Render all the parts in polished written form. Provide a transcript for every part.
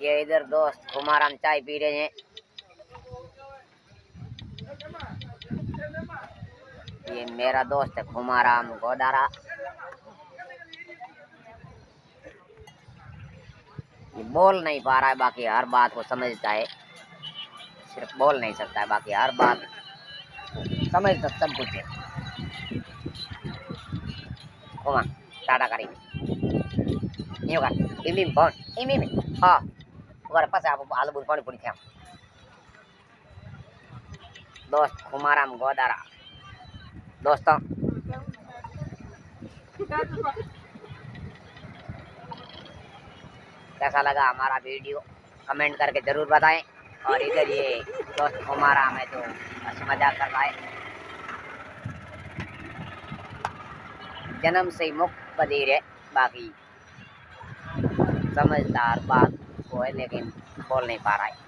ये इधर दोस्त खुमाराम चाय पी रहे हैं। ये मेरा दोस्त है खुमाराम गोदारा। ये बोल नहीं पा रहा है, बाकी हर बात को समझता है। सिर्फ बोल नहीं सकता है, बाकी हर बात समझता सब कुछ है। खुमा टाटा करी यूं कर इमिम फोन इमिम हाँ वर पास आप आलू बुन पानी पूरी खाओ। दोस्त खुमाराम गोदारा। दोस्तों कैसा लगा हमारा वीडियो कमेंट करके जरूर बताएं। और इधर ये दोस्त खुमाराम है तो बस मजाक कर रहा है। जन्म से ही मुक्त बधिर है, बाकी समझदार बात को है लेकिन बोल नहीं पा रहा है।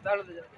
हमारे